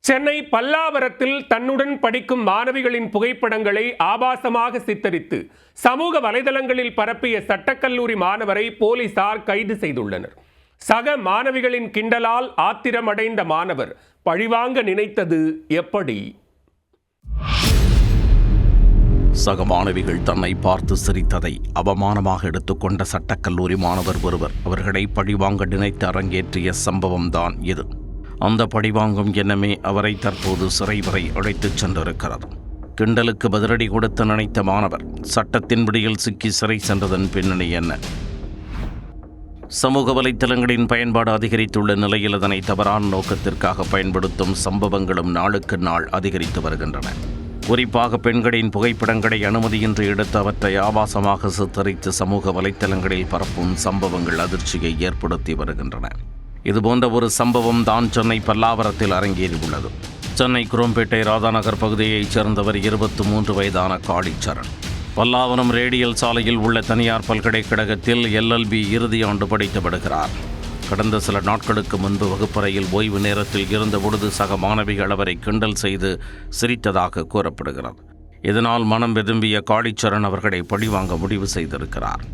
சென்னை பல்லாவரத்தில் தன்னுடன் படிக்கும் மாணவிகளின் புகைப்படங்களை ஆபாசமாக சித்தரித்து சமூக வலைதளங்களில் பரப்பிய சட்டக்கல்லூரி மாணவரை போலீசார் கைது செய்துள்ளனர். சக மாணவிகளின் கிண்டலால் ஆத்திரமடைந்த மாணவர் பழிவாங்க நினைத்தது எப்படி? சக மாணவிகள் தன்னை பார்த்து சிரித்ததை அவமானமாக எடுத்துக்கொண்ட சட்டக்கல்லூரி மாணவர் ஒருவர் அவர்களை பழிவாங்க நினைத்து அரங்கேற்றிய சம்பவம்தான் இது. அந்த பழிவாங்கும் எண்ணமே அவரை தற்போது சிறை வரை அழைத்துச் சென்றிருக்கிறது. கிண்டலுக்கு பதிலடி கொடுத்து நினைத்த மாணவர் சட்டத்தின் பிடியில் சிக்கி சிறை சென்றதன் பின்னணி என்ன? சமூக வலைத்தளங்களின் பயன்பாடு அதிகரித்துள்ள நிலையில் அதனை தவறான நோக்கத்திற்காக பயன்படுத்தும் சம்பவங்களும் நாளுக்கு நாள் அதிகரித்து வருகின்றன. குறிப்பாக பெண்களின் புகைப்படங்களை அனுமதியின்றி எடுத்து அவற்றை ஆபாசமாக சித்தரித்து சமூக வலைத்தளங்களில் பரப்பும் சம்பவங்கள் அதிர்ச்சியை ஏற்படுத்தி வருகின்றன. இதுபோன்ற ஒரு சம்பவம் தான் சென்னை பல்லாவரத்தில் அரங்கேறியுள்ளது. சென்னை குரோம்பேட்டை ராதாநகர் பகுதியைச் சேர்ந்தவர் 23 வயதான காளிச்சரண். பல்லாவரம் ரேடியல் சாலையில் உள்ள தனியார் பல்கலைக்கழகத்தில் LLB இறுதி ஆண்டு படித்து வருகிறார். கடந்த சில நாட்களுக்கு முன்பு வகுப்பறையில் ஓய்வு நேரத்தில் இருந்தபொழுது சக மாணவிகள் அவரை கிண்டல் செய்து சிரித்ததாக கூறப்படுகிறது. இதனால் மனம் வெதும்பிய காளிச்சரண் அவர்களை பழிவாங்க முடிவு செய்திருக்கிறார்.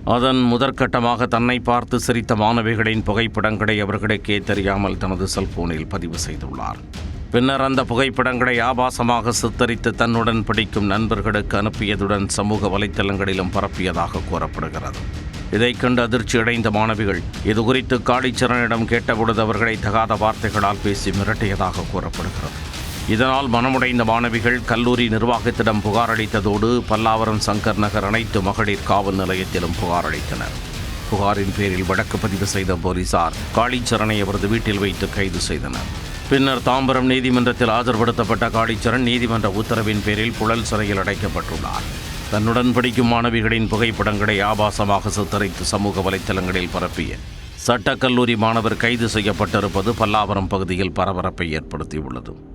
அதன் முதற்கட்டமாக தன்னை பார்த்து சிரித்த மாணவிகளின் புகைப்படங்களை அவர்களுக்கே தெரியாமல் தனது செல்போனில் பதிவு செய்துள்ளார். பின்னர் அந்த புகைப்படங்களை ஆபாசமாக சித்தரித்து தன்னுடன் படிக்கும் நண்பர்களுக்கு அனுப்பியதுடன் சமூக வலைத்தளங்களிலும் பரப்பியதாக கூறப்படுகிறது. இதைக் கண்டு அதிர்ச்சியடைந்த மாணவிகள் இதுகுறித்து காளிச்சரணிடம் கேட்டபொழுது அவர்களை தகாத வார்த்தைகளால் பேசி மிரட்டியதாக கூறப்படுகிறது. இதனால் மனமுடைந்த மாணவிகள் கல்லூரி நிர்வாகத்திடம் புகார் அளித்ததோடு பல்லாவரம் சங்கர் நகர் அனைத்து மகளிர் காவல் நிலையத்திலும் புகார் அளித்தனர். புகாரின் பேரில் வழக்கு பதிவு செய்த போலீசார் காளிச்சரனை அவரது வீட்டில் வைத்து கைது செய்தனர். பின்னர் தாம்பரம் நீதிமன்றத்தில் ஆஜர்படுத்தப்பட்ட காளிச்சரண் நீதிமன்ற உத்தரவின் பேரில் புழல் சிறையில் அடைக்கப்பட்டுள்ளார். தன்னுடன் படிக்கும் மாணவிகளின் புகைப்படங்களை ஆபாசமாக சித்தரித்து சமூக வலைத்தளங்களில் பரப்பிய சட்டக்கல்லூரி மாணவர் கைது செய்யப்பட்டிருப்பது பல்லாவரம் பகுதியில் பரபரப்பை ஏற்படுத்தியுள்ளது.